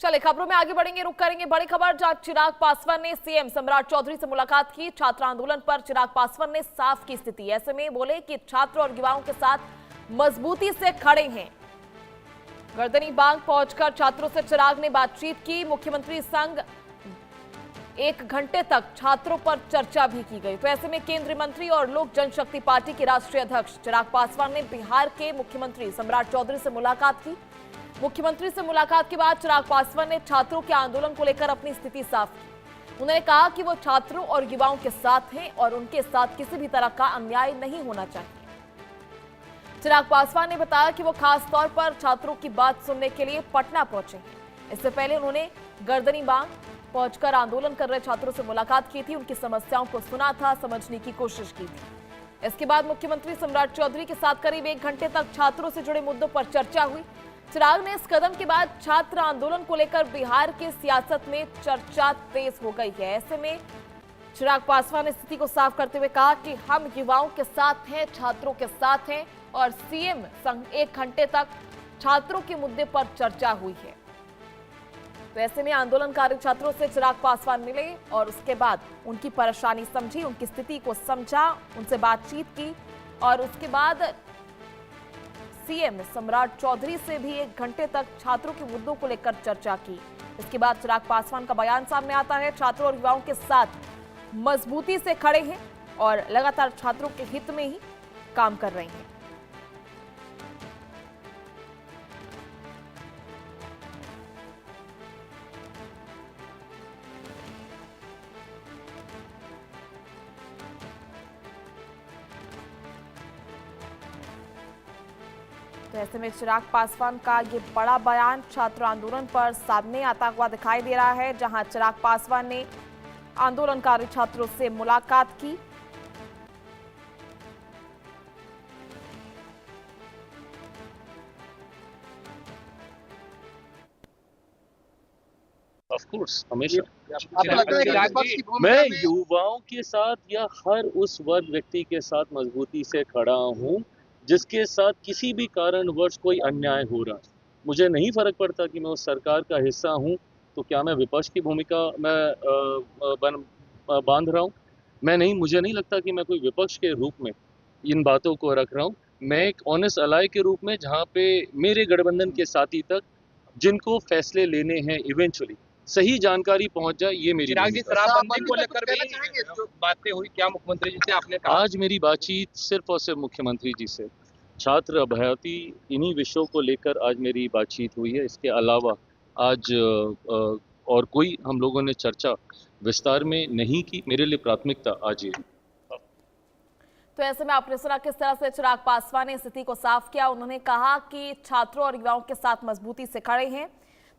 चले खबरों में आगे बढ़ेंगे, रुक करेंगे बड़ी खबर जहां चिराग पासवान ने सीएम सम्राट चौधरी से मुलाकात की। छात्र आंदोलन पर चिराग पासवान ने साफ की स्थिति, ऐसे में बोले कि छात्र और युवाओं के साथ मजबूती से खड़े हैं। गर्दनी बाग पहुंचकर छात्रों से चिराग ने बातचीत की। मुख्यमंत्री संग 1 घंटे तक छात्रों पर चर्चा भी की गई। तो ऐसे में केंद्रीय मंत्री और लोक जनशक्ति पार्टी के राष्ट्रीय अध्यक्ष चिराग पासवान ने बिहार के मुख्यमंत्री सम्राट चौधरी से मुलाकात की। मुख्यमंत्री से मुलाकात के बाद चिराग पासवान ने छात्रों के आंदोलन को लेकर अपनी स्थिति साफ की। उन्होंने कहा कि वो छात्रों और युवाओं के साथ हैं और उनके साथ किसी भी तरह का अन्याय नहीं होना चाहिए। चिराग पासवान ने बताया कि वो खास तौर पर छात्रों की बात सुनने के लिए पटना पहुंचे हैं। इससे पहले उन्होंने गर्दनी बाग पहुंचकर आंदोलन कर रहे छात्रों से मुलाकात की थी, उनकी समस्याओं को सुना था, समझने की कोशिश की थी। इसके बाद मुख्यमंत्री सम्राट चौधरी के साथ करीब 1 घंटे तक छात्रों से जुड़े मुद्दों पर चर्चा हुई। चिराग ने इस कदम के बाद छात्र आंदोलन को लेकर बिहार की सियासत में चर्चा तेज हो गई है। ऐसे में चिराग पासवान ने स्थिति को साफ करते हुए कहा कि हम युवाओं के साथ हैं, छात्रों के साथ हैं और सीएम संग 1 घंटे तक छात्रों के मुद्दे पर चर्चा हुई है। तो ऐसे में आंदोलनकारी छात्रों से चिराग पासवान मिले और उसके बाद उनकी परेशानी समझी, उनकी स्थिति को समझा, उनसे बातचीत की और उसके बाद सीएम सम्राट चौधरी से भी 1 घंटे तक छात्रों के मुद्दों को लेकर चर्चा की। इसके बाद चिराग पासवान का बयान सामने आता है, छात्रों और युवाओं के साथ मजबूती से खड़े हैं और लगातार छात्रों के हित में ही काम कर रहे हैं। तो ऐसे में चिराग पासवान का ये बड़ा बयान छात्र आंदोलन पर सामने आता हुआ दिखाई दे रहा है, जहां चिराग पासवान ने आंदोलनकारी छात्रों से मुलाकात की। ऑफ कोर्स हमेशा आपको लगता है कि विपक्ष की भूमिका मैं में युवाओं के साथ या हर उस वर्ग व्यक्ति के साथ मजबूती से खड़ा हूं जिसके साथ किसी भी कारणवश कोई अन्याय हो रहा है। मुझे नहीं फर्क पड़ता कि मैं उस सरकार का हिस्सा हूं, तो क्या मैं विपक्ष की भूमिका में बांध रहा हूं? मैं नहीं, मुझे नहीं लगता कि मैं कोई विपक्ष के रूप में इन बातों को रख रहा हूं। मैं एक ऑनेस्ट अलाय के रूप में, जहां पे मेरे गठबंधन के साथी तक जिनको फैसले लेने हैं इवेंचुअली सही जानकारी पहुंच जाए, ये मेरी चिराग जी भूमिका है। शराबबंदी को लेकर भी जो बातें हुई, क्या मुख्यमंत्री जी से आपने कहा? आज मेरी बातचीत सिर्फ और सिर्फ मुख्यमंत्री जी से, छात्र अभ्यर्थी, इन्हीं विषयों को लेकर आज मेरी बातचीत हुई है। इसके अलावा आज और कोई हम लोगों ने चर्चा विस्तार में नहीं की। मेरे लिए प्राथमिकता आज ये है। तो ऐसे में आपने सुना किस तरह से चिराग पासवान ने स्थिति को साफ किया। उन्होंने कहा कि छात्रों और युवाओं के साथ मजबूती से खड़े हैं।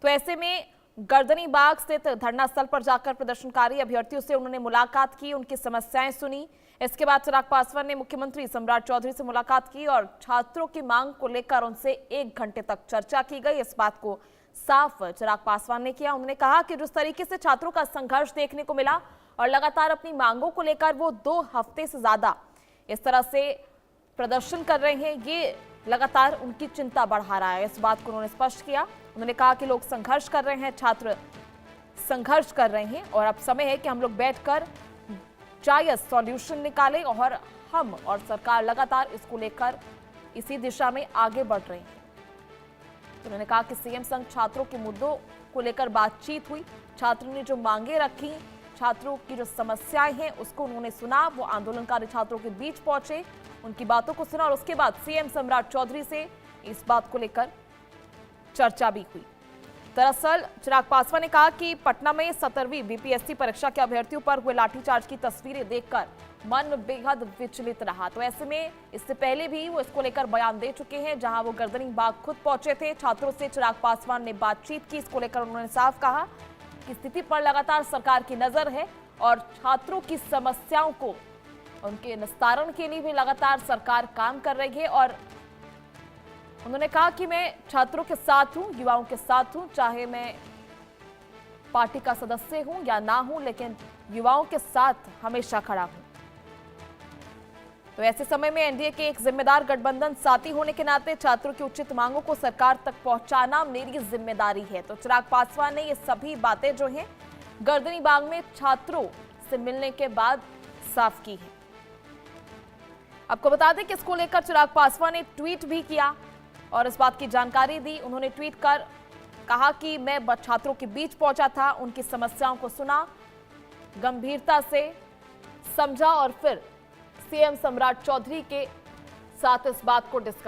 तो ऐसे में गर्दनी बाग स्थित धरना स्थल पर जाकर प्रदर्शनकारी अभ्यर्थियों से उन्होंने मुलाकात की, उनकी समस्याएं सुनी। इसके बाद चिराग पासवान ने मुख्यमंत्री सम्राट चौधरी से मुलाकात की और छात्रों की मांग को लेकर उनसे 1 घंटे तक चर्चा की गई। इस बात को साफ चिराग पासवान ने किया। उन्होंने कहा कि जिस तरीके से छात्रों का संघर्ष देखने को मिला और लगातार अपनी मांगों को लेकर वो 2 हफ्ते से ज्यादा इस तरह से प्रदर्शन कर रहे हैं, ये लगातार उनकी चिंता बढ़ा रहा है। इस बात को उन्होंने स्पष्ट किया। उन्होंने कहा कि लोग संघर्ष कर रहे हैं, छात्र संघर्ष कर रहे हैं और अब समय है कि हम लोग बैठकर जायज सॉल्यूशन निकालें और हम और सरकार लगातार इसको लेकर इसी दिशा में आगे बढ़ रहे हैं। तो उन्होंने कहा कि सीएम संग छात्रों के मुद्दों को लेकर बातचीत हुई, छात्रों ने जो मांगे रखी, छात्रों की जो समस्याएं हैं उसको उन्होंने सुना। वो आंदोलनकारी छात्रों के बीच पहुंचे, उनकी बातों को सुना और उसके बाद सीएम सम्राट चौधरी से इस बात को लेकर चर्चा भी हुई। दरअसल चिराग पासवान ने कहा कि पटना में 17वीं बीपीएससी परीक्षा के अभ्यर्थियों पर हुए लाठीचार्ज की तस्वीरें देखकर मन बेहद विचलित रहा। तो ऐसे में इससे पहले भी वो इसको लेकर बयान दे चुके हैं, जहां वो गर्दनी बाग खुद पहुंचे थे। छात्रों से चिराग पासवान ने बातचीत की। इसको लेकर उन्होंने साफ कहा कि स्थिति पर लगातार सरकार की नजर है और छात्रों की समस्याओं को उनके निस्तारण के लिए भी लगातार सरकार काम कर रही है। और उन्होंने कहा कि मैं छात्रों के साथ हूं, युवाओं के साथ हूं, चाहे मैं पार्टी का सदस्य हूं या ना हूं, लेकिन युवाओं के साथ हमेशा खड़ा हूं। तो ऐसे समय में एनडीए के एक जिम्मेदार गठबंधन साथी होने के नाते छात्रों की उचित मांगों को सरकार तक पहुंचाना मेरी जिम्मेदारी है। तो चिराग पासवान ने ये सभी बातें जो हैं गर्दनी बाग में छात्रों से मिलने के बाद साफ की है। आपको बता दें कि इसको लेकर चिराग पासवान ने ट्वीट भी किया और इस बात की जानकारी दी। उन्होंने ट्वीट कर कहा कि मैं छात्रों के बीच पहुंचा था, उनकी समस्याओं को सुना, गंभीरता से समझा और फिर सीएम सम्राट चौधरी के साथ इस बात को डिस्कस